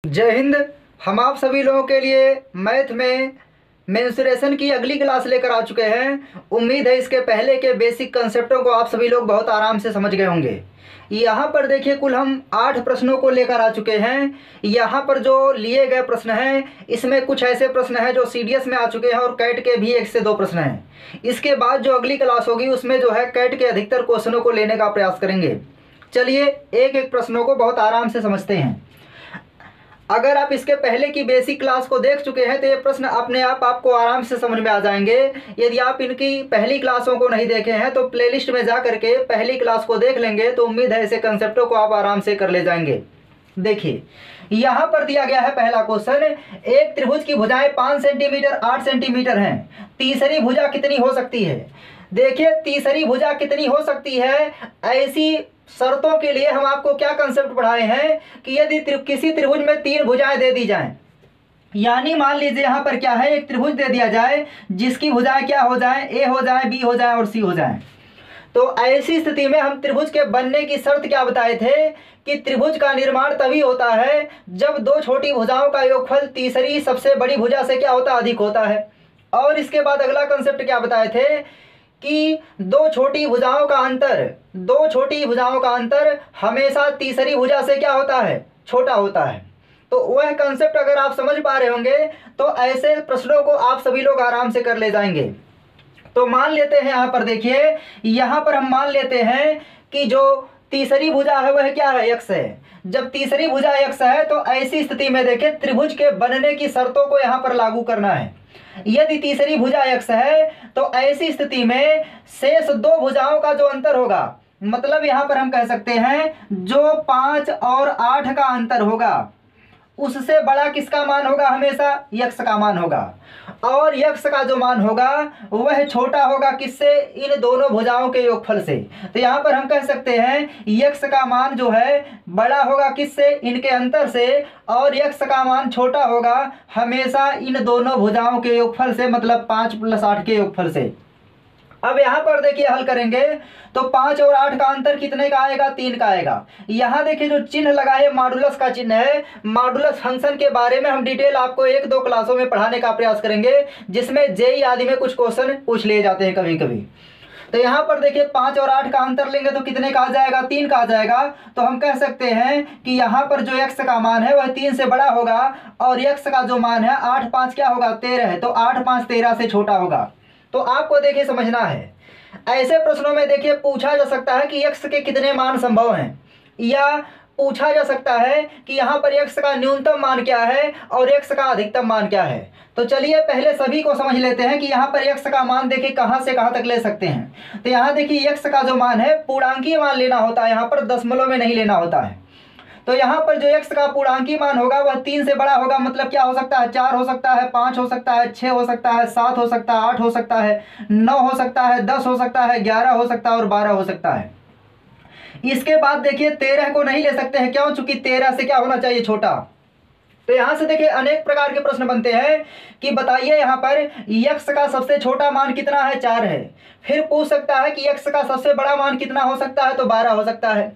जय हिंद। हम आप सभी लोगों के लिए मैथ में मेंसुरेशन की अगली क्लास लेकर आ चुके हैं। उम्मीद है इसके पहले के बेसिक कंसेप्टों को आप सभी लोग बहुत आराम से समझ गए होंगे। यहाँ पर देखिए कुल हम 8 प्रश्नों को लेकर आ चुके हैं। यहाँ पर जो लिए गए प्रश्न हैं इसमें कुछ ऐसे प्रश्न हैं जो सीडीएस में आ चुके हैं और कैट के भी 1 से 2 प्रश्न हैं। इसके बाद जो अगली क्लास होगी उसमें जो है कैट के अधिकतर क्वेश्चनों को लेने का प्रयास करेंगे। चलिए एक एक प्रश्नों को बहुत आराम से समझते हैं। अगर आप इसके पहले की बेसिक क्लास को देख चुके हैं तो ये प्रश्न अपने आप आपको आराम से समझ में आ जाएंगे। यदि आप इनकी पहली क्लासों को नहीं देखे हैं तो प्लेलिस्ट में जा करके पहली क्लास को देख लेंगे तो उम्मीद है ऐसे कंसेप्टों को आप आराम से कर ले जाएंगे। देखिए यहाँ पर दिया गया है पहला क्वेश्चन, एक त्रिभुज की भुजाएं 5 सेंटीमीटर 8 सेंटीमीटर हैं, तीसरी भुजा कितनी हो सकती है। देखिए तीसरी भुजा कितनी हो सकती है, ऐसी शर्तों के लिए हम आपको क्या कंसेप्ट पढ़ाए हैं कि यदि किसी त्रिभुज में 3 भुजाएं दे दी जाएं, यानी मान लीजिए यहाँ पर क्या है, एक त्रिभुज दे दिया जाए जिसकी भुजाएं क्या हो जाएं, ए हो जाए, बी हो जाए और सी हो जाए। तो ऐसी स्थिति में हम त्रिभुज के बनने की शर्त क्या बताए थे कि त्रिभुज का निर्माण तभी होता है जब 2 छोटी भुजाओं का योगफल तीसरी सबसे बड़ी भुजा से क्या होता है, अधिक होता है। और इसके बाद अगला कंसेप्ट क्या बताए थे कि 2 छोटी भुजाओं का अंतर हमेशा तीसरी भुजा से क्या होता है, छोटा होता है। तो वह कंसेप्ट अगर आप समझ पा रहे होंगे तो ऐसे प्रश्नों को आप सभी लोग आराम से कर ले जाएंगे। तो मान लेते हैं यहाँ पर, देखिए यहाँ पर हम मान लेते हैं कि जो तीसरी भुजा है वह क्या है, x है। जब तीसरी भुजा x है तो ऐसी स्थिति में देखिए त्रिभुज के बनने की शर्तों को यहाँ पर लागू करना है। यदि तीसरी भुजा x है तो ऐसी स्थिति में शेष 2 भुजाओं का जो अंतर होगा, मतलब यहाँ पर हम कह सकते हैं जो 5 और 8 का अंतर होगा उससे बड़ा किसका मान होगा, हमेशा x का मान होगा। और x का जो मान होगा वह छोटा होगा किससे, इन दोनों भुजाओं के योगफल से। तो यहाँ पर हम कह सकते हैं x का मान जो है बड़ा होगा किससे, इनके अंतर से, और x का मान छोटा होगा हमेशा इन दोनों भुजाओं के योगफल से, मतलब 5 + 8 के योगफल से। अब यहाँ पर देखिए हल करेंगे तो 5 और 8 का अंतर कितने का आएगा, 3 का आएगा। यहाँ देखिए जो चिन्ह लगा है मॉडुलस का चिन्ह है। मॉडुलस फंक्शन के बारे में हम डिटेल आपको 1-2 क्लासों में पढ़ाने का प्रयास करेंगे, जिसमें जेईई आदि में कुछ क्वेश्चन पूछ लिए जाते हैं कभी कभी। तो यहाँ पर देखिए 5 और 8 का अंतर लेंगे तो कितने का आ जाएगा, 3 का आ जाएगा। तो हम कह सकते हैं कि यहाँ पर जो x का मान है वह 3 से बड़ा होगा और x का जो मान है 8 5 क्या होगा, 13 है। तो 8 5 13 से छोटा होगा। तो आपको देखिए समझना है, ऐसे प्रश्नों में देखिए पूछा जा सकता है कि x के कितने मान संभव हैं, या पूछा जा सकता है कि यहाँ पर x का न्यूनतम मान क्या है और x का अधिकतम मान क्या है। तो चलिए पहले सभी को समझ लेते हैं कि यहाँ पर x का मान देखिए कहाँ से कहाँ तक ले सकते हैं। तो यहाँ देखिए x का जो मान है पूर्णांकीय मान लेना होता है, यहाँ पर दशमलव में नहीं लेना होता है। तो यहाँ पर जो x का पूर्णांकीय मान होगा वह 3 से बड़ा होगा, मतलब क्या हो सकता है, 4 हो सकता है, 5 हो सकता है, 6 हो सकता है, 7 हो सकता है, 8 हो सकता है, 9 हो सकता है, 10 हो सकता है, 11 हो सकता है और 12 हो सकता है। इसके बाद देखिए 13 को नहीं ले सकते हैं, क्यों, चूंकि 13 से क्या होना चाहिए, छोटा। तो यहाँ से देखिए अनेक प्रकार के प्रश्न बनते हैं कि बताइए यहाँ पर x का सबसे छोटा मान कितना है, 4 है। फिर पूछ सकता है कि x का सबसे बड़ा मान कितना हो सकता है, तो 12 हो सकता है।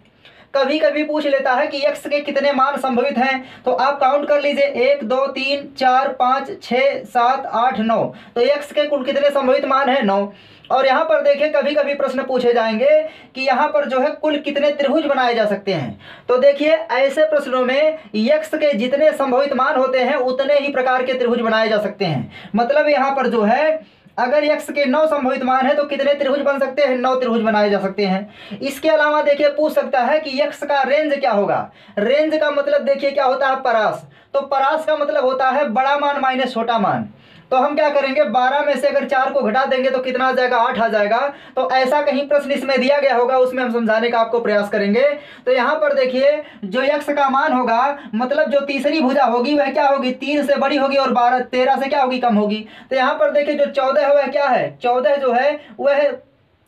कभी कभी पूछ लेता है कि x के कितने मान संभवित हैं, तो आप काउंट कर लीजिए 1 2 3 4 5 6 7 8 9। तो x के कुल कितने संभवित मान हैं, 9। और यहाँ पर देखिए कभी कभी प्रश्न पूछे जाएंगे कि यहाँ पर जो है कुल कितने त्रिभुज बनाए जा सकते हैं। तो देखिए ऐसे प्रश्नों में x के जितने संभवित मान होते हैं उतने ही प्रकार के त्रिभुज बनाए जा सकते हैं। मतलब यहाँ पर जो है अगर x के 9 संभवित मान है तो कितने त्रिभुज बन सकते हैं, 9 त्रिभुज बनाए जा सकते हैं। इसके अलावा देखिए पूछ सकता है कि x का रेंज क्या होगा। रेंज का मतलब देखिए क्या होता है, परास। तो परास का मतलब होता है बड़ा मान माइनस छोटा मान। तो हम क्या करेंगे, 12 में से अगर 4 को घटा देंगे तो कितना आ जाएगा, 8 आ जाएगा। तो ऐसा कहीं प्रश्न इसमें दिया गया होगा, उसमें हम समझाने का आपको प्रयास करेंगे। तो यहाँ पर देखिए जो x का मान होगा, मतलब जो तीसरी भुजा होगी वह क्या होगी, 3 से बड़ी होगी और 13 से क्या होगी, कम होगी। तो यहाँ पर देखिए जो 14 है वह क्या है, 14 जो है वह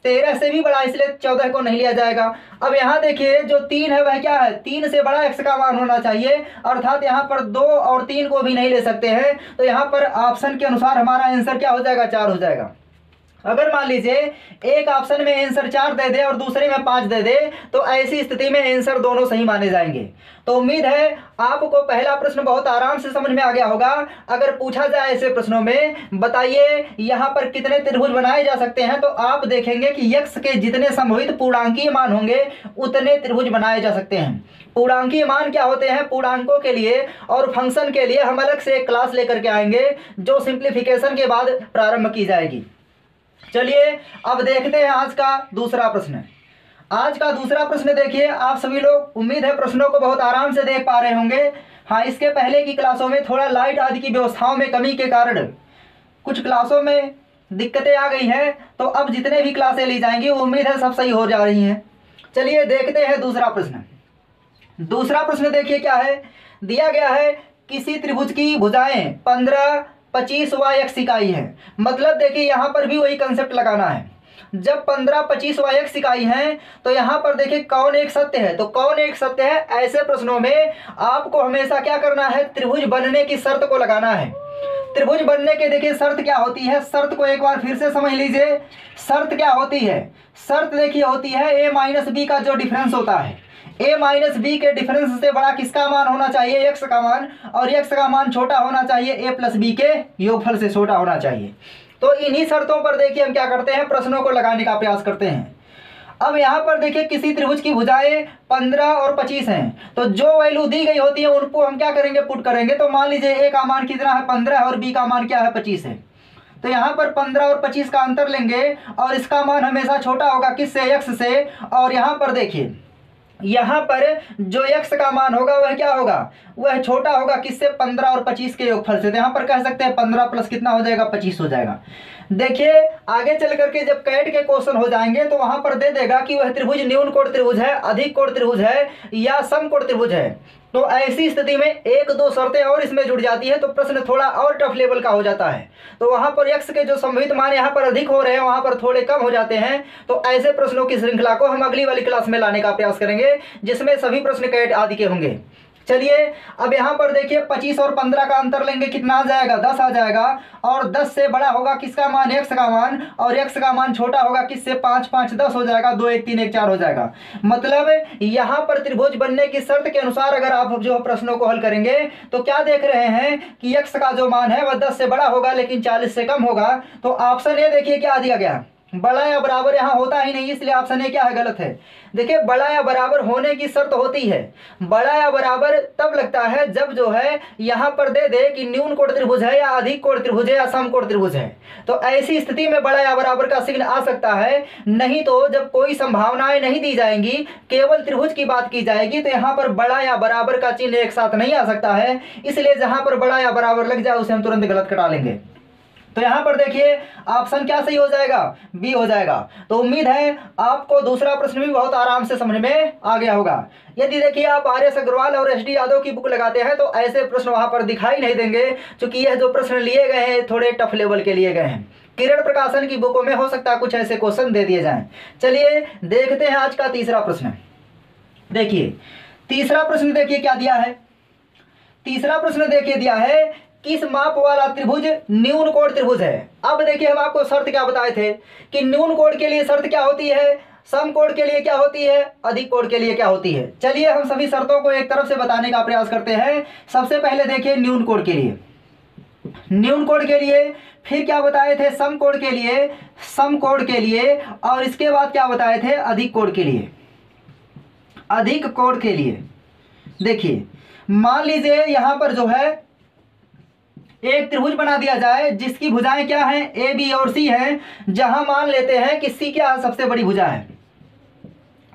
13 से भी बड़ा, इसलिए 14 को नहीं लिया जाएगा। अब यहाँ देखिए जो 3 है वह क्या है, 3 से बड़ा x का मान होना चाहिए, अर्थात यहाँ पर 2 और 3 को भी नहीं ले सकते हैं। तो यहाँ पर ऑप्शन के अनुसार हमारा आंसर क्या हो जाएगा, 4 हो जाएगा। अगर मान लीजिए एक ऑप्शन में आंसर 4 दे दे और दूसरे में 5 दे दे तो ऐसी स्थिति में आंसर दोनों सही माने जाएंगे। तो उम्मीद है आपको पहला प्रश्न बहुत आराम से समझ में आ गया होगा। अगर पूछा जाए ऐसे प्रश्नों में बताइए यहाँ पर कितने त्रिभुज बनाए जा सकते हैं, तो आप देखेंगे कि x के जितने संभावित पूर्णांकीय मान होंगे उतने त्रिभुज बनाए जा सकते हैं। पूर्णांकीय मान क्या होते हैं, पूर्णांकों के लिए और फंक्शन के लिए हम अलग से एक क्लास लेकर के आएंगे जो सिंप्लीफिकेशन के बाद प्रारंभ की जाएगी। चलिए अब देखते हैं आज का दूसरा प्रश्न। आज का दूसरा प्रश्न देखिए, आप सभी लोग उम्मीद है प्रश्नों को बहुत आराम से देख पा रहे होंगे। हाँ, इसके पहले की क्लासों में थोड़ा लाइट आदि की व्यवस्थाओं में कमी के कारण कुछ क्लासों में दिक्कतें आ गई हैं, तो अब जितने भी क्लासें ली जाएंगी उम्मीद है सब सही हो जा रही हैं। चलिए देखते हैं दूसरा प्रश्न। दूसरा प्रश्न देखिए क्या है, दिया गया है किसी त्रिभुज की भुजाएं 15, 25 व x इकाई है। मतलब देखिए यहाँ पर भी वही कंसेप्ट लगाना है। जब 15, 25 व x इकाई है तो यहाँ पर देखिए कौन एक सत्य है, तो कौन एक सत्य है। ऐसे प्रश्नों में आपको हमेशा क्या करना है, त्रिभुज बनने की शर्त को लगाना है। त्रिभुज बनने के देखिए शर्त क्या होती है, शर्त को एक बार फिर से समझ लीजिए। शर्त क्या होती है, शर्त देखिए होती है a माइनस बी का जो डिफरेंस होता है, a माइनस बी के डिफरेंस से बड़ा किसका मान होना चाहिए, x का मान, और x का मान छोटा होना चाहिए a प्लस बी के योगफल से छोटा होना चाहिए। तो इन्हीं शर्तों पर देखिए हम क्या करते हैं, प्रश्नों को लगाने का प्रयास करते हैं। अब यहाँ पर देखिए किसी त्रिभुज की भुजाएं 15 और 25 हैं, तो जो वैल्यू दी गई होती है उनको हम क्या करेंगे, पुट करेंगे। तो मान लीजिए a का मान कितना है, 15 है, और b का मान क्या है, 25 है। तो यहाँ पर 15 और 25 का अंतर लेंगे और इसका मान हमेशा छोटा होगा किससे, x से। और यहाँ पर देखिए यहाँ पर जो x का मान होगा वह क्या होगा, वह छोटा होगा किससे, 15 और 25 के योगफल से। तो यहाँ पर कह सकते हैं 15 प्लस कितना हो जाएगा, 25 हो जाएगा। देखिए आगे चल करके जब कैट के क्वेश्चन हो जाएंगे तो वहां पर दे देगा कि वह त्रिभुज न्यून कोण त्रिभुज है, अधिक कोण त्रिभुज है या समकोण त्रिभुज है। तो ऐसी स्थिति में एक दो शर्तें और इसमें जुड़ जाती है तो प्रश्न थोड़ा और टफ लेवल का हो जाता है। तो वहां पर x के जो संभावित मान यहाँ पर अधिक हो रहे हैं वहां पर थोड़े कम हो जाते हैं। तो ऐसे प्रश्नों की श्रृंखला को हम अगली वाली क्लास में लाने का प्रयास करेंगे जिसमें सभी प्रश्न कैट आदि के होंगे। चलिए अब यहाँ पर देखिए 25 और 15 का अंतर लेंगे, कितना आ जाएगा, 10 आ जाएगा। और 10 से बड़ा होगा किसका मान, x का मान, और x का मान छोटा होगा किससे, 5, 5, 10 हो जाएगा, 2, 1, 3, 1, 4 हो जाएगा। मतलब यहाँ पर त्रिभुज बनने की शर्त के अनुसार अगर आप जो प्रश्नों को हल करेंगे तो क्या देख रहे हैं कि x का जो मान है वह 10 से बड़ा होगा लेकिन 40 से कम होगा। तो ऑप्शन ए देखिए क्या दिया गया, बड़ा या बराबर यहाँ होता ही नहीं, इसलिए ऑप्शन ए क्या है, गलत है। देखिए बड़ा या बराबर होने की शर्त होती है, बड़ा या बराबर तब लगता है जब जो है यहाँ पर दे दे कि न्यून कोण त्रिभुज है या अधिक कोण त्रिभुज है या समकोण त्रिभुज है। तो ऐसी स्थिति में बड़ा या बराबर का चिन्ह आ सकता है। नहीं तो जब कोई संभावनाएं नहीं दी जाएंगी, केवल त्रिभुज की बात की जाएगी, तो यहाँ पर बड़ा या बराबर का चिन्ह एक साथ नहीं आ सकता है। इसलिए जहां पर बड़ा या बराबर लग जाए उसे हम तुरंत गलत कटा लेंगे। तो यहाँ पर देखिए ऑप्शन क्या सही हो जाएगा, बी हो जाएगा। तो उम्मीद है आपको दूसरा प्रश्न भी बहुत आराम से समझ में आ गया होगा। यदि देखिए आप आर.एस. अग्रवाल और एस.डी. यादव की बुक लगाते हैं तो ऐसे प्रश्न वहां पर दिखाई नहीं देंगे, क्योंकि यह जो प्रश्न लिए गए हैं थोड़े टफ लेवल के लिए गए हैं। किरण प्रकाशन की बुकों में हो सकता है कुछ ऐसे क्वेश्चन दे दिए जाएं। चलिए देखते हैं आज का तीसरा प्रश्न। देखिए तीसरा प्रश्न देखिए क्या दिया है, तीसरा प्रश्न देखिए दिया है किस माप वाला त्रिभुज न्यून कोण त्रिभुज है। अब देखिए हम आपको शर्त क्या बताए थे कि न्यून कोण के लिए शर्त क्या होती है, समकोण के लिए क्या होती है, अधिक कोण के लिए क्या होती है। चलिए हम सभी शर्तों को एक तरफ से बताने का प्रयास करते हैं। सबसे पहले देखिए न्यून कोण के लिए, न्यून कोण के लिए, फिर क्या बताए थे, समकोण के लिए, समकोण के लिए, और इसके बाद क्या बताए थे, अधिक कोण के लिए, अधिक कोण के लिए। देखिए मान लीजिए यहां पर जो है एक त्रिभुज बना दिया जाए जिसकी भुजाएं क्या हैं, ए, बी और सी हैं, जहां मान लेते हैं कि सी क्या है, सबसे बड़ी भुजा है,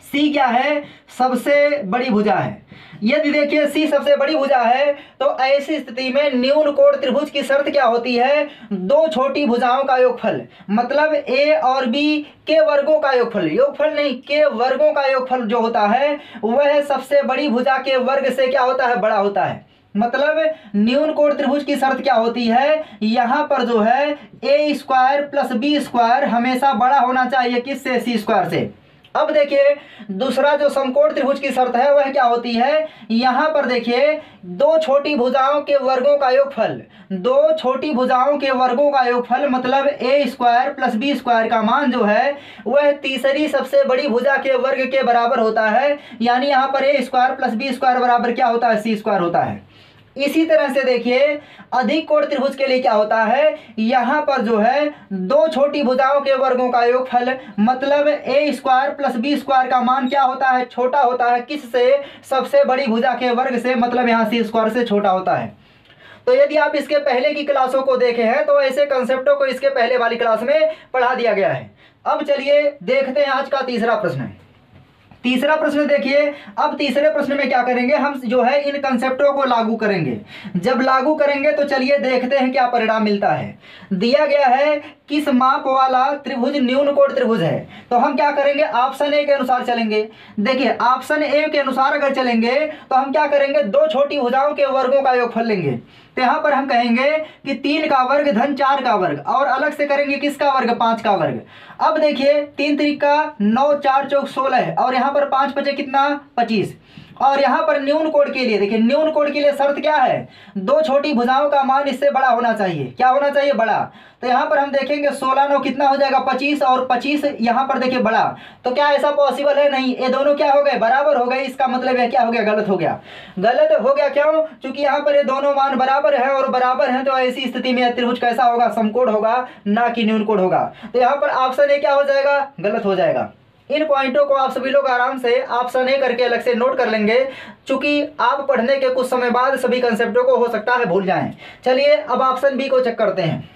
सी क्या है, सबसे बड़ी भुजा है। यदि देखिए सी सबसे बड़ी भुजा है तो ऐसी स्थिति में न्यून कोण त्रिभुज की शर्त क्या होती है, दो छोटी भुजाओं का योगफल, मतलब ए और बी के वर्गों का योगफल, योगफल नहीं के वर्गों का योगफल जो होता है वह सबसे बड़ी भुजा के वर्ग से क्या होता है, बड़ा होता है। मतलब न्यून कोण त्रिभुज की शर्त क्या होती है, यहां पर जो है ए स्क्वायर प्लस बी स्क्वायर हमेशा बड़ा होना चाहिए किससे, सी स्क्वायर से। अब देखिए दूसरा जो समकोण त्रिभुज की शर्त है वह क्या होती है, यहाँ पर देखिए दो छोटी भुजाओं के वर्गों का योगफल, दो छोटी भुजाओं के वर्गों का योगफल मतलब ए स्क्वायर प्लस बी स्क्वायर का मान जो है वह तीसरी सबसे बड़ी भुजा के वर्ग के बराबर होता है। यानी यहाँ पर ए स्क्वायर प्लस बी स्क्वायर बराबर क्या होता है, सी स्क्वायर होता है। इसी तरह से देखिए अधिक कोण त्रिभुज के लिए क्या होता है, यहाँ पर जो है दो छोटी भुजाओं के वर्गों का योगफल मतलब ए स्क्वायर प्लस बी स्क्वायर का मान क्या होता है, छोटा होता है किससे, सबसे बड़ी भुजा के वर्ग से, मतलब यहाँ सी स्क्वायर से छोटा होता है। तो यदि आप इसके पहले की क्लासों को देखे हैं तो ऐसे कंसेप्टों को इसके पहले वाली क्लास में पढ़ा दिया गया है। अब चलिए देखते हैं आज का तीसरा प्रश्न। तीसरा प्रश्न देखिए, अब तीसरे प्रश्न में क्या करेंगे, हम जो है इन कंसेप्टों को लागू करेंगे। जब लागू करेंगे तो चलिए देखते हैं क्या परिणाम मिलता है। दिया गया है किस माप वाला त्रिभुज न्यून कोण त्रिभुज है, तो हम क्या करेंगे ऑप्शन ए के अनुसार चलेंगे। देखिए ऑप्शन ए के अनुसार अगर चलेंगे तो हम क्या करेंगे, दो छोटी भुजाओं के वर्गों का योगफल लेंगे। तो यहाँ पर हम कहेंगे कि 3 का वर्ग धन 4 का वर्ग, और अलग से करेंगे किसका वर्ग, 5 का वर्ग। अब देखिए 3 त्रिका 9, 4 चौक 16 और यहाँ पर 5 बचे कितना 25। और यहाँ पर न्यून कोण के लिए देखिए, न्यून कोण के लिए शर्त क्या है, दो छोटी भुजाओं का मान इससे बड़ा होना चाहिए। क्या होना चाहिए, बड़ा। तो यहाँ पर हम देखेंगे 16 9 कितना हो जाएगा 25, और 25 यहाँ पर देखिए बड़ा। तो क्या ऐसा पॉसिबल है, नहीं, ये दोनों क्या हो गए, बराबर हो गए। इसका मतलब है क्या हो गया, गलत हो गया। गलत हो गया क्यों, क्योंकि यहाँ पर ये दोनों मान बराबर है, और बराबर है तो ऐसी स्थिति में त्रिभुज कैसा होगा, समकोण होगा, ना कि न्यून कोण होगा। तो यहाँ पर ऑप्शन ए क्या हो जाएगा, गलत हो जाएगा। इन पॉइंटों को आप सभी लोग आराम से ऑप्शन ए करके अलग से नोट कर लेंगे, क्योंकि आप पढ़ने के कुछ समय बाद सभी कंसेप्टों को हो सकता है भूल जाएं। चलिए अब ऑप्शन बी को चेक करते हैं।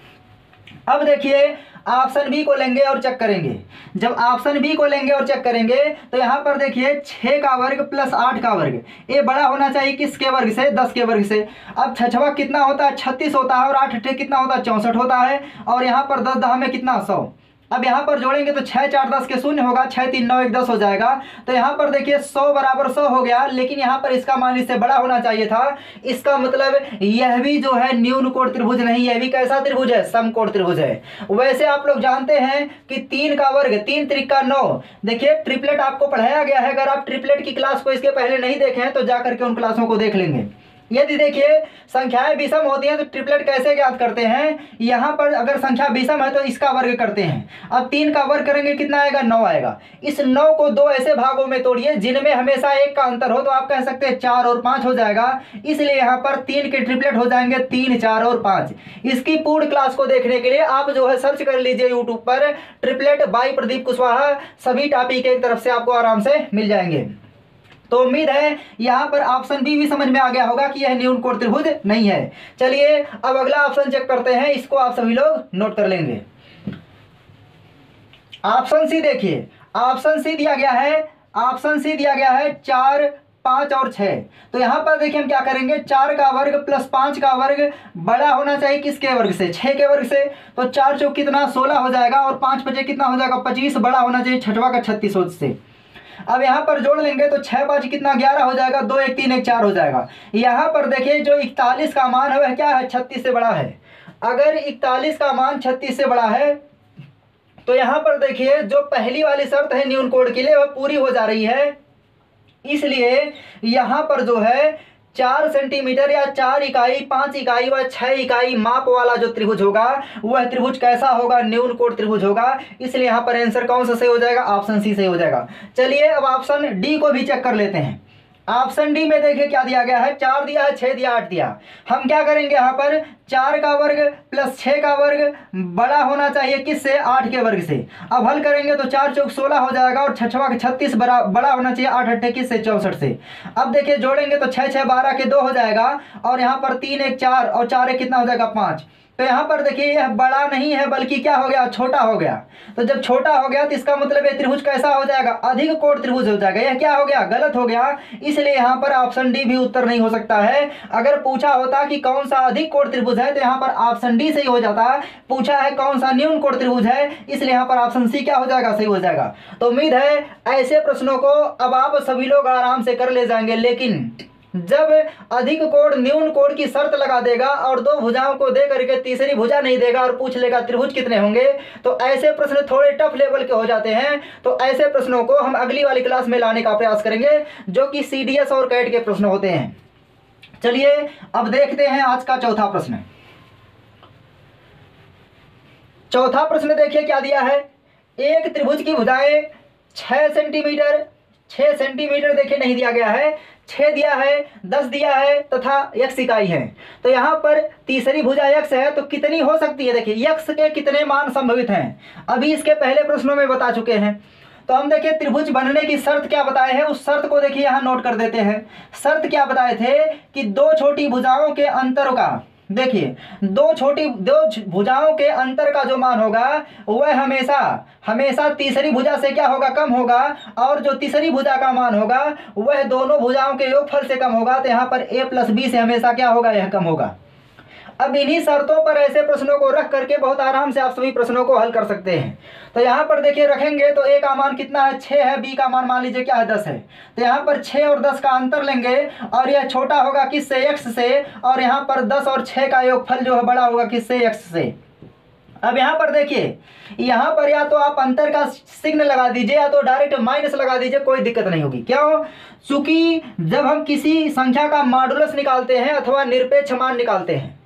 अब देखिए ऑप्शन बी को लेंगे और चेक करेंगे। जब ऑप्शन बी को लेंगे और चेक करेंगे तो यहाँ पर देखिए 6 का वर्ग प्लस 8 का वर्ग, ये बड़ा होना चाहिए किसके वर्ग से, 10 के वर्ग से। अब 6 कितना होता है 36 होता है, और 8 कितना होता है 64 होता है, और यहाँ पर 10 10 में कितना 100। अब यहाँ पर जोड़ेंगे तो 6 4 10 के शून्य होगा, 6 3 9 1 10 हो जाएगा। तो यहाँ पर देखिए 100 बराबर 100 हो गया, लेकिन यहाँ पर इसका मान इससे बड़ा होना चाहिए था। इसका मतलब यह भी जो है न्यून कोण त्रिभुज नहीं, यह भी कैसा त्रिभुज है, समकोण त्रिभुज है। वैसे आप लोग जानते हैं कि 3 का वर्ग 3 त्रिका 9, देखिए ट्रिपलेट आपको पढ़ाया गया है। अगर आप ट्रिपलेट की क्लास को इसके पहले नहीं देखे हैं तो जा करके उन क्लासों को देख लेंगे। यदि देखिए संख्याएं विषम होती हैं तो ट्रिपलेट कैसे ज्ञात करते हैं, यहाँ पर अगर संख्या विषम है तो इसका वर्ग करते हैं। अब 3 का वर्ग करेंगे कितना आएगा, 9 आएगा। इस 9 को दो ऐसे भागों में तोड़िए जिनमें हमेशा 1 का अंतर हो, तो आप कह सकते हैं 4 और 5 हो जाएगा। इसलिए यहाँ पर 3 के ट्रिपलेट हो जाएंगे 3 4 और 5। इसकी पूर्ण क्लास को देखने के लिए आप जो है सर्च कर लीजिए यूट्यूब पर ट्रिपलेट बाई प्रदीप कुशवाहा, सभी टॉपिक एक तरफ से आपको आराम से मिल जाएंगे। तो उम्मीद है यहाँ पर ऑप्शन बी भी समझ में आ गया होगा कि यह न्यून कोण त्रिभुज नहीं है। चलिए अब अगला ऑप्शन चेक करते हैं, इसको आप सभी लोग नोट कर लेंगे। ऑप्शन सी देखिए, ऑप्शन सी दिया गया है, ऑप्शन सी दिया गया है 4 5 और 6। तो यहाँ पर देखिए हम क्या करेंगे, 4 का वर्ग प्लस 5 का वर्ग बड़ा होना चाहिए किसके वर्ग से, 6 के वर्ग से। तो 4 चौक कितना 16 हो जाएगा, और 5 बचे कितना हो जाएगा 25, बड़ा होना चाहिए 6वां का 36 से। अब यहाँ पर जोड़ लेंगे तो 6 5 कितना 11 हो जाएगा, 2 1 3 1 4 हो जाएगा। यहाँ पर देखिए जो 41 का मान है वह क्या है, 36 से बड़ा है। अगर 41 का मान 36 से बड़ा है तो यहाँ पर देखिए जो पहली वाली शर्त है न्यून कोण के लिए वह पूरी हो जा रही है। इसलिए यहाँ पर जो है 4 सेंटीमीटर या 4 इकाई 5 इकाई व 6 इकाई माप वाला जो त्रिभुज होगा वह त्रिभुज कैसा होगा, न्यून कोण त्रिभुज होगा। इसलिए यहाँ पर आंसर कौन सा सही हो जाएगा, ऑप्शन सी सही हो जाएगा। चलिए अब ऑप्शन डी को भी चेक कर लेते हैं। ऑप्शन डी में देखिए क्या दिया गया है, 4 दिया है, 6 दिया, 8 दिया। हम क्या करेंगे यहाँ पर 4 का वर्ग प्लस 6 का वर्ग बड़ा होना चाहिए किससे, 8 के वर्ग से। अब हल करेंगे तो 4 चौक 16 हो जाएगा, और 6वां का 36 बड़ा होना चाहिए 8 8 21 से 64 से। अब देखिए जोड़ेंगे तो 6 6 12 के 2 हो जाएगा, और यहाँ पर 3 1 4 और 4 1 कितना हो जाएगा 5। तो यहाँ पर देखिए यह बड़ा नहीं है बल्कि क्या हो गया, छोटा हो गया। तो जब छोटा हो गया तो इसका मतलब ये त्रिभुज कैसा हो जाएगा, अधिक कोण त्रिभुज हो जाएगा। यह क्या हो गया, गलत हो गया। इसलिए यहाँ पर ऑप्शन डी भी उत्तर नहीं हो सकता है। अगर पूछा होता कि कौन सा अधिक कोण त्रिभुज है तो यहाँ पर ऑप्शन डी सही हो जाता। पूछा है कौन सा न्यून कोण त्रिभुज है, इसलिए यहाँ पर ऑप्शन सी क्या हो जाएगा, सही हो जाएगा। तो उम्मीद है ऐसे प्रश्नों को अब आप सभी लोग आराम से कर ले जाएंगे। लेकिन जब अधिक कोण न्यून कोण की शर्त लगा देगा और दो भुजाओं को दे करके तीसरी भुजा नहीं देगा और पूछ लेगा त्रिभुज कितने होंगे, तो ऐसे प्रश्न थोड़े टफ लेवल के हो जाते हैं। तो ऐसे प्रश्नों को हम अगली वाली क्लास में लाने का प्रयास करेंगे, जो कि CDS और कैट के प्रश्न होते हैं। चलिए अब देखते हैं आज का चौथा प्रश्न। चौथा प्रश्न देखिए क्या दिया है। एक त्रिभुज की भुजाएं 6 सेंटीमीटर, 6 सेंटीमीटर देखिए नहीं दिया गया है, 6 दिया है, 10 दिया है तथा x इकाई है। तो यहाँ पर तीसरी भुजा x है, तो कितनी हो सकती है। देखिए x के कितने मान संभवित हैं, अभी इसके पहले प्रश्नों में बता चुके हैं। तो हम देखिए त्रिभुज बनने की शर्त क्या बताए हैं, उस शर्त को देखिए यहाँ नोट कर देते हैं। शर्त क्या बताए थे कि दो छोटी भुजाओं के अंतर का, देखिए दो भुजाओं के अंतर का जो मान होगा वह हमेशा तीसरी भुजा से क्या होगा, कम होगा, और जो तीसरी भुजा का मान होगा वह दोनों भुजाओं के योगफल से कम होगा। तो यहाँ पर a + b से हमेशा क्या होगा, यह कम होगा। अब इन्हीं शर्तों पर ऐसे प्रश्नों को रख करके बहुत आराम से आप सभी प्रश्नों को हल कर सकते हैं। तो यहाँ पर देखिए रखेंगे तो a का मान कितना है, 6 है, b का मान मान लीजिए क्या है, 10 है। तो यहाँ पर 6 और 10 का अंतर लेंगे और यह छोटा होगा किससे, x से, और यहाँ पर 10 और 6 का योगफल जो है बड़ा होगा किससे, x से। अब यहाँ पर देखिए, यहाँ पर या तो आप अंतर का चिन्ह लगा दीजिए या तो डायरेक्ट माइनस लगा दीजिए, कोई दिक्कत नहीं होगी। क्यों, चूंकि जब हम किसी संख्या का मॉडुलस निकालते हैं अथवा निरपेक्ष मान निकालते हैं,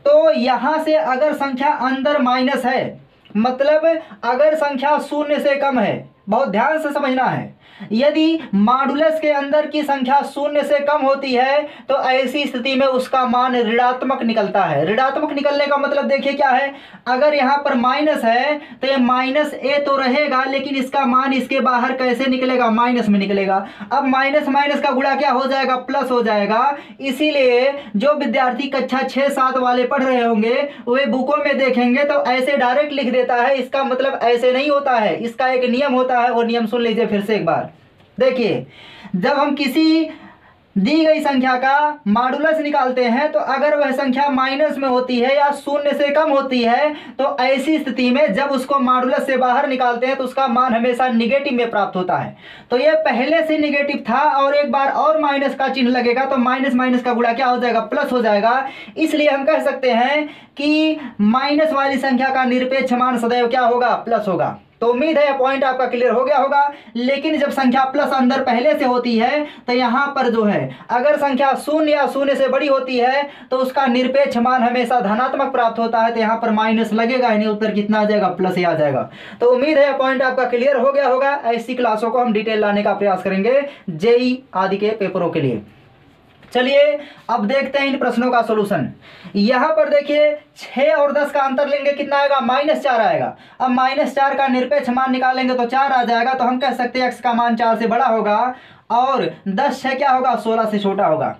तो यहाँ से अगर संख्या अंदर माइनस है, मतलब अगर संख्या 0 से कम है, बहुत ध्यान से समझना है, यदि मॉडुलस के अंदर की संख्या 0 से कम होती है तो ऐसी स्थिति में उसका मान ऋणात्मक निकलता है। ऋणात्मक निकलने का मतलब देखिए क्या है, अगर यहाँ पर माइनस है तो ये -a तो रहेगा, लेकिन इसका मान इसके बाहर कैसे निकलेगा, माइनस में निकलेगा। अब माइनस माइनस का गुणा क्या हो जाएगा, प्लस हो जाएगा। इसीलिए जो विद्यार्थी कक्षा 6-7 वाले पढ़ रहे होंगे वे बुकों में देखेंगे तो ऐसे डायरेक्ट लिख देता है, इसका मतलब ऐसे नहीं होता है, इसका एक नियम होता है। वो नियम सुन लीजिए फिर से एक बार। देखिए, जब हम किसी दी गई संख्या का मॉडुलस निकालते हैं तो अगर वह संख्या माइनस में होती है या 0 से कम होती है तो ऐसी स्थिति में जब उसको मॉडुलस से बाहर निकालते हैं तो उसका मान हमेशा निगेटिव में प्राप्त होता है। तो यह पहले से निगेटिव था और एक बार और माइनस का चिन्ह लगेगा तो माइनस माइनस का गुणा क्या हो जाएगा, प्लस हो जाएगा। इसलिए हम कह सकते हैं कि माइनस वाली संख्या का निरपेक्ष मान सदैव क्या होगा, प्लस होगा। तो उम्मीद है यह पॉइंट आपका क्लियर हो गया होगा। लेकिन जब संख्या प्लस अंदर पहले से होती है तो यहाँ पर जो है अगर संख्या 0 या 0 से बड़ी होती है तो उसका निरपेक्ष मान हमेशा धनात्मक प्राप्त होता है। तो यहाँ पर माइनस लगेगा ही नहीं, उत्तर कितना आ जाएगा, प्लस ही आ जाएगा। तो उम्मीद है यह पॉइंट आपका क्लियर हो गया होगा। ऐसी क्लासों को हम डिटेल लाने का प्रयास करेंगे JEE आदि के पेपरों के लिए। चलिए अब देखते हैं इन प्रश्नों का सॉल्यूशन। यहाँ पर देखिए 6 और 10 का अंतर लेंगे, कितना आएगा, -4 आएगा। अब -4 का निरपेक्ष मान निकालेंगे तो 4 आ जाएगा। तो हम कह सकते हैं x का मान 4 से बड़ा होगा और 10 6 क्या होगा, 16 से छोटा होगा।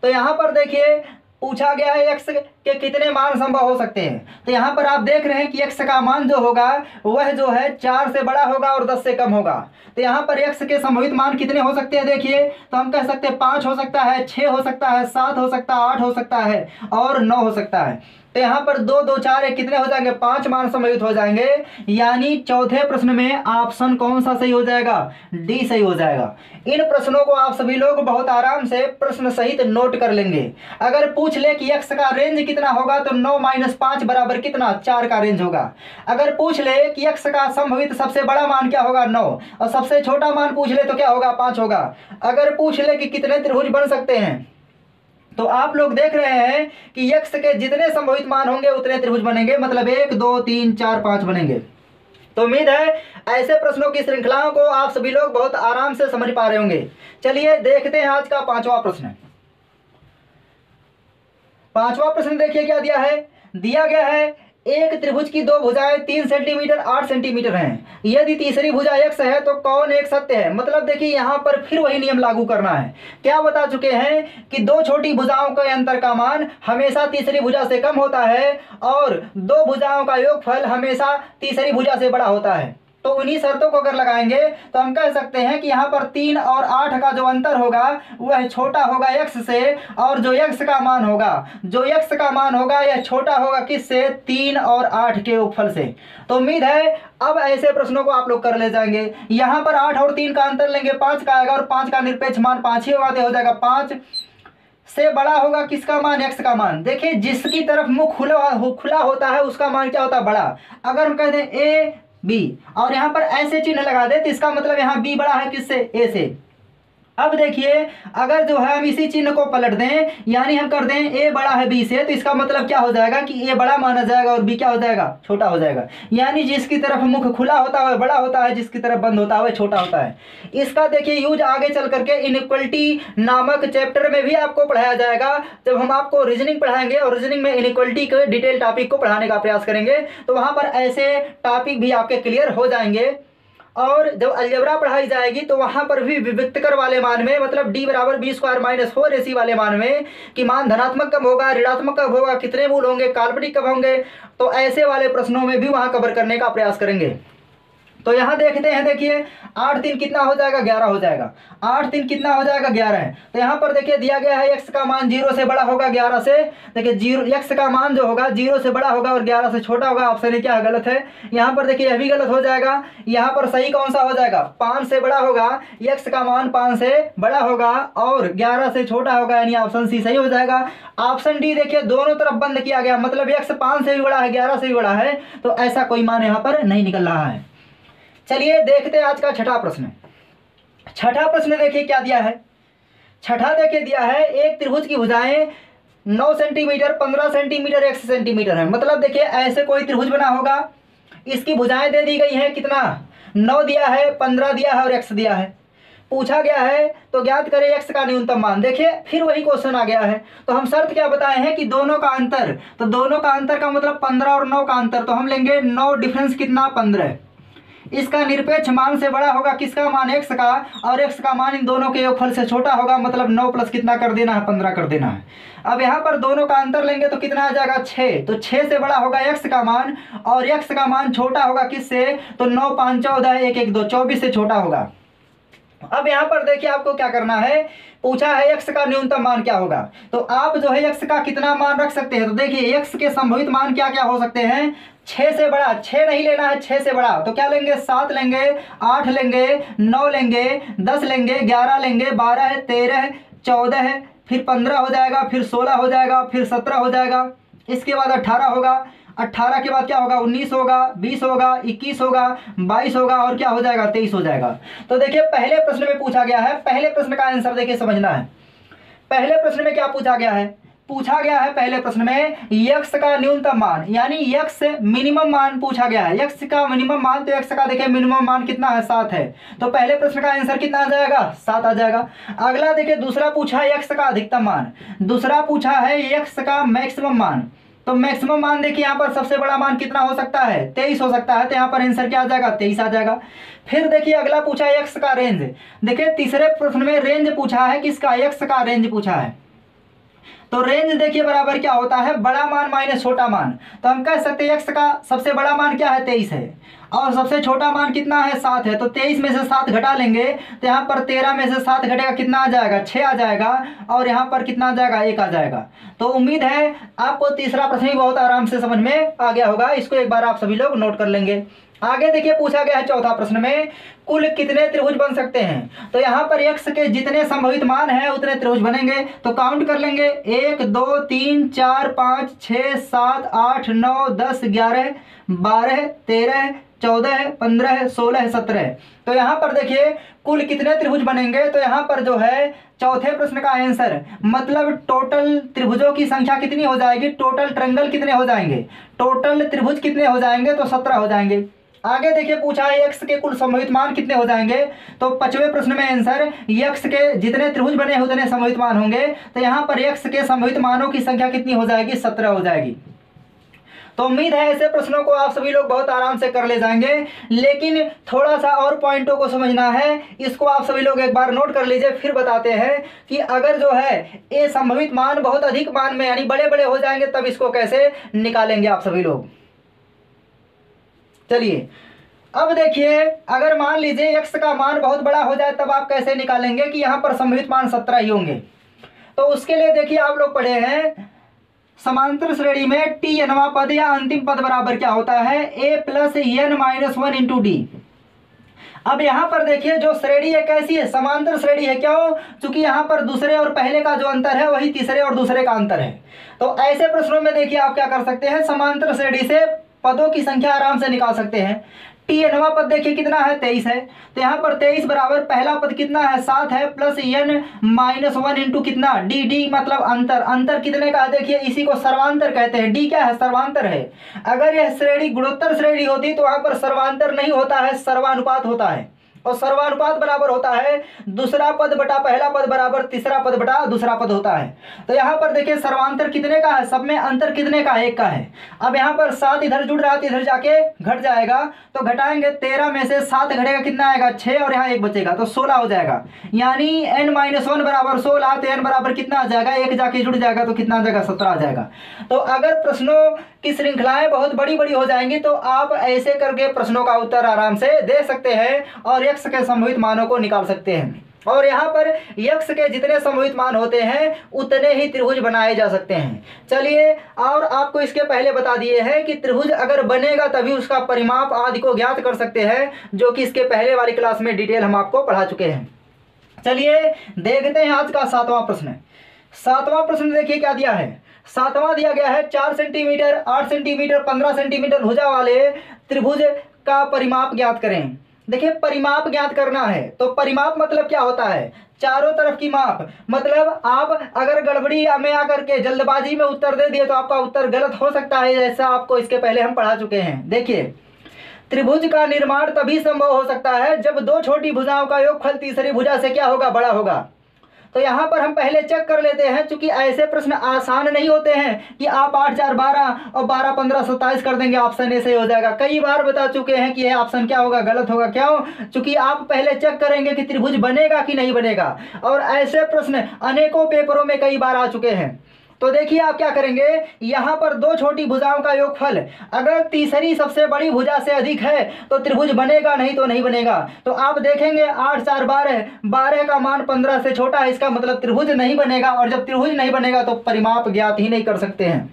तो यहाँ पर देखिए पूछा गया है x के कितने मान संभव हो सकते हैं। तो यहाँ पर आप देख रहे हैं कि x का मान जो होगा वह जो है 4 से बड़ा होगा और 10 से कम होगा। तो यहाँ पर x के संभावित मान कितने हो सकते हैं, देखिए तो हम कह सकते हैं 5 हो सकता है, 6 हो सकता है, 7 हो सकता है, 8 हो सकता है और 9 हो सकता है। तो यहाँ पर 2 2 4 1 कितने हो जाएंगे, 5 मान संभावित हो जाएंगे। यानी चौथे प्रश्न में ऑप्शन कौन सा सही हो जाएगा, D सही हो जाएगा। इन प्रश्नों को आप सभी लोग बहुत आराम से प्रश्न सहित नोट कर लेंगे। अगर पूछ ले कि x का रेंज कितना होगा तो 9 - 5 बराबर कितना, 4 का रेंज होगा। अगर पूछ ले कि x का संभावित सबसे बड़ा मान क्या होगा, 9, और सबसे छोटा मान पूछ ले तो क्या होगा, 5 होगा। अगर पूछ ले कि कितने त्रिभुज बन सकते हैं तो आप लोग देख रहे हैं कि x के जितने संभावित मान होंगे उतने त्रिभुज बनेंगे, मतलब 1 2 3 4 5 बनेंगे। तो उम्मीद है ऐसे प्रश्नों की श्रृंखलाओं को आप सभी लोग बहुत आराम से समझ पा रहे होंगे। चलिए देखते हैं आज का 5वां प्रश्न। 5वां प्रश्न देखिए क्या दिया है। दिया गया है एक त्रिभुज की दो भुजाएं 3 सेंटीमीटर 8 सेंटीमीटर हैं। यदि तीसरी भुजा x है तो कौन एक सत्य है। मतलब देखिए यहाँ पर फिर वही नियम लागू करना है। क्या बता चुके हैं कि दो छोटी भुजाओं के अंतर का मान हमेशा तीसरी भुजा से कम होता है और दो भुजाओं का योगफल हमेशा तीसरी भुजा से बड़ा होता है। तो उन्हीं शर्तों को अगर लगाएंगे तो हम कह सकते हैं कि यहाँ पर 3 और 8 का जो अंतर होगा वह छोटा होगा x से, और जो x का मान होगा यह छोटा होगा किससे, 3 और 8 के योगफल से। तो उम्मीद है अब ऐसे प्रश्नों को आप लोग कर ले जाएंगे। यहाँ पर 8 और 3 का अंतर लेंगे, 5 का आएगा और 5 का निरपेक्ष मान 5 ही होगा, तो हो जाएगा 5 से बड़ा होगा किसका मान, x का मान। देखिए जिसकी तरफ मुख खुला होता है उसका मान क्या होता है, बड़ा। अगर हम कह दें ए बी और यहाँ पर ऐसे चिन्ह लगा दे तो इसका मतलब यहाँ बी बड़ा है किससे, ए से। अब देखिए अगर जो है हम इसी चिन्ह को पलट दें, यानी हम कर दें ए बड़ा है बी से, तो इसका मतलब क्या हो जाएगा कि ए बड़ा माना जाएगा और बी क्या हो जाएगा, छोटा हो जाएगा। यानी जिसकी तरफ मुख खुला होता है बड़ा होता है, जिसकी तरफ बंद होता है छोटा होता है। इसका देखिए यूज आगे चल करके इनइक्वलिटी नामक चैप्टर में भी आपको पढ़ाया जाएगा। जब हम आपको रीजनिंग पढ़ाएंगे और रीजनिंग में इनइक्वलिटी के डिटेल टॉपिक को पढ़ाने का प्रयास करेंगे तो वहाँ पर ऐसे टॉपिक भी आपके क्लियर हो जाएंगे। और जब अलजेब्रा पढ़ाई जाएगी तो वहां पर भी विविक्तकर वाले मान में, मतलब d बराबर बी स्क्वायर माइनस 4ac वाले मान में कि मान धनात्मक कब होगा, ऋणात्मक कब होगा, कितने मूल होंगे, काल्पनिक कब होंगे, तो ऐसे वाले प्रश्नों में भी वहां कवर करने का प्रयास करेंगे। तो यहाँ देखते हैं, देखिए 8 3 कितना हो जाएगा, 11 हो जाएगा। 8 3 कितना हो जाएगा, 11 है। तो यहाँ पर देखिए दिया गया है x का मान 0 से बड़ा होगा 11 से। देखिए 0 x का मान जो होगा 0 से बड़ा होगा और 11 से छोटा होगा। ऑप्शन क्या है, गलत है। यहाँ पर देखिए यह भी गलत हो जाएगा। यहाँ पर सही कौन सा हो जाएगा, 5 से बड़ा होगा, x का मान 5 से बड़ा होगा और 11 से छोटा होगा, यानी ऑप्शन सी सही हो जाएगा। ऑप्शन डी देखिए दोनों तरफ बंद किया गया, मतलब x 5 से भी बड़ा है, 11 से भी बड़ा है, तो ऐसा कोई मान यहाँ पर नहीं निकल रहा है। चलिए देखते हैं आज का छठा प्रश्न। छठा प्रश्न देखिए क्या दिया है। छठा देखिए दिया है एक त्रिभुज की भुजाएं 9 सेंटीमीटर 15 सेंटीमीटर 1 सेंटीमीटर है। मतलब देखिए ऐसे कोई त्रिभुज बना होगा, इसकी भुजाएं दे दी गई हैं, कितना 9 दिया है, 15 दिया है और x दिया है। पूछा गया है तो ज्ञात करें x का न्यूनतम मान। देखिए फिर वही क्वेश्चन आ गया है। तो हम शर्त क्या बताए हैं कि दोनों का अंतर, तो दोनों का अंतर का मतलब 15 और 9 का अंतर, तो हम लेंगे 9 डिफरेंस कितना 15। इसका निरपेक्ष मान से बड़ा होगा किसका मान, x का, और x का मान इन दोनों के योगफल से छोटा होगा, मतलब 9 प्लस कितना कर देना है, 15 कर देना है। अब यहाँ पर दोनों का अंतर लेंगे तो कितना आ जाएगा 6, तो 6 से बड़ा होगा x का मान और x का मान छोटा होगा किससे, तो 9 5 14 1 1 2 24 से छोटा होगा। अब यहाँ पर देखिए आपको क्या करना है, पूछा है x का न्यूनतम मान क्या होगा, तो आप जो है x का कितना मान रख सकते हैं। तो देखिए x के संभावित मान क्या क्या हो सकते हैं, 6 से बड़ा, 6 नहीं लेना है, 6 से बड़ा तो क्या लेंगे, 7 लेंगे, 8 लेंगे, 9 लेंगे, 10 लेंगे, 11 लेंगे, 12 13 14 फिर 15 हो जाएगा, फिर 16 हो जाएगा, फिर 17 हो जाएगा, इसके बाद 18 होगा, 18 के बाद क्या होगा, 19 होगा, 20 होगा, 21 होगा, 22 होगा और क्या हो जाएगा, 23 हो जाएगा। तो देखिए पहले प्रश्न में पूछा गया है, पहले प्रश्न का आंसर देखिए समझना है। पहले प्रश्न में क्या पूछा गया है, पूछा गया है पहले प्रश्न में x का न्यूनतम मान, यानी x मिनिमम मान पूछा गया है। x का मिनिमम मान, तो x का देखिए मिनिमम मान कितना है, 7 है, तो पहले प्रश्न का आंसर कितना आ जाएगा, 7 आ जाएगा। अगला देखिए दूसरा पूछा है x का अधिकतम मान, दूसरा पूछा है x का मैक्सिमम मान। तो मैक्सिमम मान देखिए यहाँ पर सबसे बड़ा मान कितना हो सकता है, 23 हो सकता है, तो यहाँ पर आंसर क्या आ जाएगा, 23 आ जाएगा। फिर देखिए अगला पूछा है x का रेंज। देखिए तीसरे प्रश्न में रेंज पूछा है किसका, x का रेंज पूछा है। तो रेंज देखिए बराबर क्या होता है, बड़ा मान माइनस छोटा मान। तो हम कह सकते हैं x का सबसे बड़ा मान क्या है, 23 है, और सबसे छोटा मान कितना है, 7 है। तो 23 में से 7 घटा लेंगे तो यहाँ पर 13 में से 7 घटेगा कितना आ जाएगा, 6 आ जाएगा, और यहाँ पर कितना आ जाएगा, 1 आ जाएगा। तो उम्मीद है आपको तीसरा प्रश्न भी बहुत आराम से समझ में आ गया होगा। इसको एक बार आप सभी लोग नोट कर लेंगे। आगे देखिए पूछा गया है चौथा प्रश्न में कुल कितने त्रिभुज बन सकते हैं। तो यहाँ पर x के जितने संभावित मान हैं उतने त्रिभुज बनेंगे। तो काउंट कर लेंगे, 1 2 3 4 5 6 7 8 9 10 11 12 13 14 15 16 17। तो यहाँ पर देखिए कुल कितने त्रिभुज बनेंगे। तो यहाँ पर जो है चौथे प्रश्न का आंसर, मतलब टोटल त्रिभुजों की संख्या कितनी हो जाएगी, टोटल ट्रायंगल कितने हो जाएंगे, टोटल त्रिभुज कितने हो जाएंगे, तो 17 हो जाएंगे। आगे देखिए पूछा है x के कुल संभावित मान कितने हो जाएंगे। तो 5वें प्रश्न में आंसर x के जितने त्रिभुज बने उतने संभावित मान होंगे। तो यहाँ पर x के संभावित मानों की संख्या कितनी हो जाएगी, 17 हो जाएगी। तो उम्मीद है ऐसे प्रश्नों को आप सभी लोग बहुत आराम से कर ले जाएंगे, लेकिन थोड़ा सा और पॉइंटों को समझना है। इसको आप सभी लोग एक बार नोट कर लीजिए, फिर बताते हैं कि अगर जो है ये संभावित मान बहुत अधिक मान में यानी बड़े बड़े हो जाएंगे तब इसको कैसे निकालेंगे आप सभी लोग। चलिए अब देखिए, अगर मान लीजिए x का मान बहुत बड़ा हो जाए तब आप कैसे निकालेंगे कि यहाँ पर संभावित मान 17 ही होंगे। तो उसके लिए देखिए आप लोग पढ़े हैं समांतर श्रेणी में t nवां पद या अंतिम पद बराबर क्या होता है, a plus n minus 1 into D. अब यहाँ पर देखिए जो श्रेणी है कैसी है, समांतर श्रेणी है। क्यों? क्योंकि यहाँ पर दूसरे और पहले का जो अंतर है वही तीसरे और दूसरे का अंतर है। तो ऐसे प्रश्नों में देखिए आप क्या कर सकते हैं, समांतर श्रेणी से पदों की संख्या आराम से निकाल सकते हैं। tnवा पद देखिए कितना है, 23 है। तो यहाँ पर 23 बराबर पहला पद कितना है, 7 है, प्लस n-1 इंटू कितना डी मतलब अंतर। अंतर कितने का है देखिए, इसी को सर्वांतर कहते हैं। डी क्या है, सर्वांतर है। अगर यह श्रेणी गुणोत्तर श्रेणी होती तो वहां पर सर्वांतर नहीं होता है, सर्वानुपात होता है। और सर्वानुपात बराबर होता है दूसरा पद बटा पहला पद बराबर तीसरा पद बटा दूसरा पद होता है। तो यहाँ पर देखिए सर्वांतर कितने का है, सब में अंतर कितने का, 1 का है। अब यहाँ पर 7 इधर जुड़ रहा है तो इधर जाके घट जाएगा। तो घटाएंगे 13 में से 7 घटेगा कितना आएगा, 6, और यहाँ 1 बचेगा तो 16 हो जाएगा। यानी n-1 बराबर 16, तो n बराबर कितना आ जाएगा, 1 जाके जुड़ जाएगा तो कितना आ जाएगा, 17 आ जाएगा। तो अगर प्रश्नों की श्रृंखलाएं बहुत बड़ी बड़ी हो जाएंगी तो आप ऐसे करके प्रश्नों का उत्तर आराम से दे सकते हैं और यक्ष के संभावित मानों को निकाल सकते हैं। और यहाँ पर यक्ष के जितने संभावित मान होते हैं उतने ही त्रिभुज बनाए जा सकते हैं। चलिए, और आपको इसके पहले बता दिए हैं कि त्रिभुज अगर बनेगा तभी उसका परिमाप आदि को ज्ञात कर सकते हैं, जो कि इसके पहले वाली क्लास में डिटेल हम आपको पढ़ा चुके हैं। चलिए देखते हैं आज का 7वां प्रश्न। 7वां प्रश्न देखिए क्या दिया है। 7वां दिया गया है 4 सेंटीमीटर, 8 सेंटीमीटर, 15 सेंटीमीटर भुजा वाले त्रिभुज का परिमाप ज्ञात करें। देखिए परिमाप ज्ञात करना है तो परिमाप मतलब क्या होता है, चारों तरफ की माप। मतलब आप अगर गड़बड़ी में आकर के जल्दबाजी में उत्तर दे दिए तो आपका उत्तर गलत हो सकता है, जैसा आपको इसके पहले हम पढ़ा चुके हैं। देखिए त्रिभुज का निर्माण तभी संभव हो सकता है जब दो छोटी भुजाओं का योगफल तीसरी भुजा से क्या होगा, बड़ा होगा। तो यहाँ पर हम पहले चेक कर लेते हैं, क्योंकि ऐसे प्रश्न आसान नहीं होते हैं कि आप 8 4 12 और 12 15 27 कर देंगे, ऑप्शन ए सही हो जाएगा। कई बार बता चुके हैं कि यह ऑप्शन क्या होगा, गलत होगा। क्यों? क्योंकि आप पहले चेक करेंगे कि त्रिभुज बनेगा कि नहीं बनेगा, और ऐसे प्रश्न अनेकों पेपरों में कई बार आ चुके हैं। तो देखिए आप क्या करेंगे, यहाँ पर दो छोटी भुजाओं का योगफल अगर तीसरी सबसे बड़ी भुजा से अधिक है तो त्रिभुज बनेगा, नहीं तो नहीं बनेगा। तो आप देखेंगे 8 4 12, 12 का मान 15 से छोटा है, इसका मतलब त्रिभुज नहीं बनेगा। और जब त्रिभुज नहीं बनेगा तो परिमाप ज्ञात ही नहीं कर सकते हैं।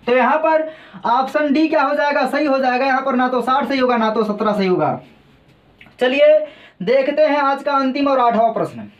तो यहाँ पर ऑप्शन डी क्या हो जाएगा, सही हो जाएगा। यहाँ पर ना तो 60 सही होगा ना तो 17 सही होगा। चलिए देखते हैं आज का अंतिम और 8वां प्रश्न।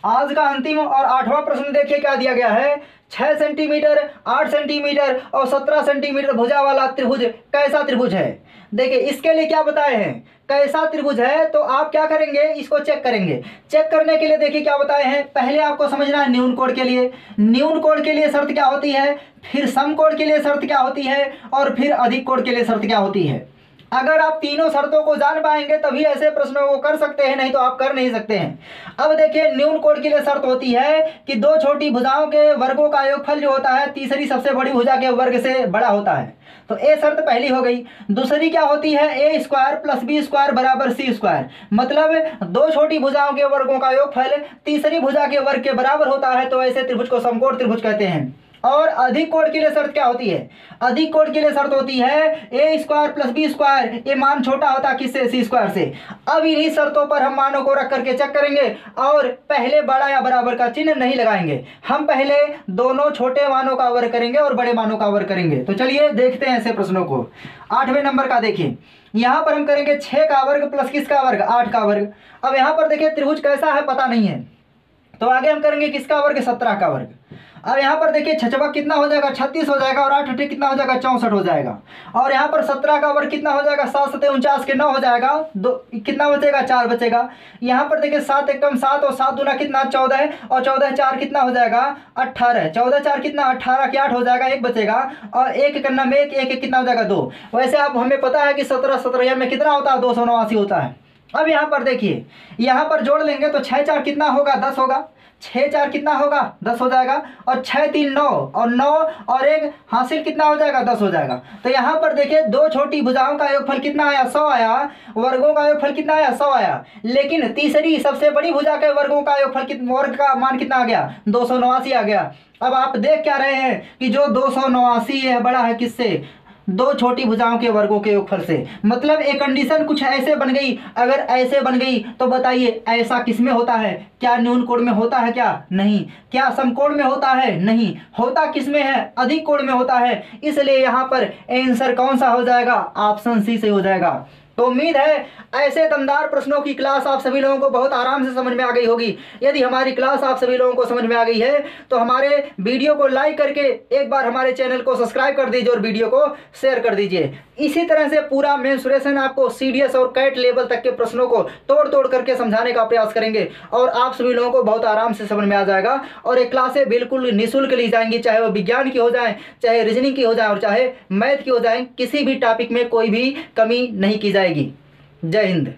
आज का अंतिम और 8वां प्रश्न देखिए क्या दिया गया है। 6 सेंटीमीटर, 8 सेंटीमीटर और 17 सेंटीमीटर भुजा वाला त्रिभुज कैसा त्रिभुज है। देखिए इसके लिए क्या बताए हैं, कैसा त्रिभुज है। तो आप क्या करेंगे, इसको चेक करेंगे। चेक करने के लिए देखिए क्या बताए हैं, पहले आपको समझना है न्यून कोण के लिए। न्यून कोण के लिए शर्त क्या होती है, फिर सम कोण के लिए शर्त क्या होती है, और फिर अधिक कोण के लिए शर्त क्या होती है। अगर आप तीनों शर्तों को जान पाएंगे तभी ऐसे प्रश्नों को कर सकते हैं, नहीं तो आप कर नहीं सकते हैं। अब देखिए न्यून कोण के लिए शर्त होती है कि दो छोटी भुजाओं के वर्गों का योगफल जो होता है तीसरी सबसे बड़ी भुजा के वर्ग से बड़ा होता है। तो ए शर्त पहली हो गई। दूसरी क्या होती है, ए स्क्वायर प्लस बी स्क्वायर बराबर सी स्क्वायर। मतलब दो छोटी भुजाओं के वर्गों का योगफल तीसरी भुजा के वर्ग के बराबर होता है, तो ऐसे त्रिभुज को समकोण त्रिभुज कहते हैं। और अधिक कोण के लिए शर्त क्या होती है, अधिक कोण के लिए शर्त होती है ए स्क्वायर प्लस बी स्क्वायर, ये मान छोटा होता है किससे, सी स्क्वायर से। अब इन्हीं शर्तों पर हम मानों को रख करके चेक करेंगे और पहले बड़ा या बराबर का चिन्ह नहीं लगाएंगे। हम पहले दोनों छोटे मानों का वर्ग करेंगे और बड़े मानों का वर्ग करेंगे। तो चलिए देखते हैं ऐसे प्रश्नों को। 8वें नंबर का देखिए, यहाँ पर हम करेंगे 6 का वर्ग प्लस किसका वर्ग, 8 का वर्ग। अब यहाँ पर देखिए त्रिभुज कैसा है पता नहीं है, तो आगे हम करेंगे किसका वर्ग, 17 का वर्ग। अब यहाँ पर देखिए 6 कितना हो जाएगा, 36 हो जाएगा, और 8 8 कितना हो जाएगा, 64 हो जाएगा। और यहाँ पर 17 का वर्ग कितना हो जाएगा, 7 7 49 के 9 हो जाएगा, दो कितना बचेगा, 4 बचेगा। यहाँ पर देखिए 7 एकम 7 और 7 दूना कितना 14, और 14 4 कितना हो जाएगा 18, 14 4 कितना 18 के 8 हो जाएगा, 1 बचेगा। और 1 करना में 1 कितना हो जाएगा 2। वैसे आप हमें पता है कि 17 17 में कितना होता है, 289 होता है। अब यहाँ पर देखिए, यहाँ पर जोड़ लेंगे तो 6 4 कितना होगा, 10 होगा। 6 4 कितना होगा, 10 हो जाएगा। और 6 3 9 और 9 और 1 हासिल कितना हो जाएगा, 10 हो जाएगा। तो यहाँ पर देखिए दो छोटी भुजाओं का योगफल कितना आया, 100 आया। वर्गों का योगफल कितना आया, 100 आया। लेकिन तीसरी सबसे बड़ी भुजा के वर्गों का योगफल वर्ग का मान कितना आ गया, 289 आ गया। अब आप देख क्या रहे हैं कि जो 289 है बड़ा है किससे, दो छोटी भुजाओं के वर्गों के योगफल से। मतलब एक कंडीशन कुछ ऐसे बन गई। अगर ऐसे बन गई तो बताइए ऐसा किसमें होता है, क्या न्यून कोण में होता है, क्या नहीं, क्या समकोण में होता है, नहीं, होता किसमें है, अधिक कोण में होता है। इसलिए यहाँ पर आंसर कौन सा हो जाएगा, ऑप्शन सी से हो जाएगा। तो उम्मीद है ऐसे दमदार प्रश्नों की क्लास आप सभी लोगों को बहुत आराम से समझ में आ गई होगी। यदि हमारी क्लास आप सभी लोगों को समझ में आ गई है तो हमारे वीडियो को लाइक करके एक बार हमारे चैनल को सब्सक्राइब कर दीजिए और वीडियो को शेयर कर दीजिए। इसी तरह से पूरा मेंसुरेशन आपको सीडीएस और कैट लेवल तक के प्रश्नों को तोड़ तोड़ करके समझाने का प्रयास करेंगे और आप सभी लोगों को बहुत आराम से समझ में आ जाएगा। और ये क्लासें बिल्कुल निःशुल्क ली जाएंगी, चाहे वो विज्ञान की हो जाए, चाहे रीजनिंग की हो जाए और चाहे मैथ की हो जाए। किसी भी टॉपिक में कोई भी कमी नहीं की जाएगी। जय हिंद।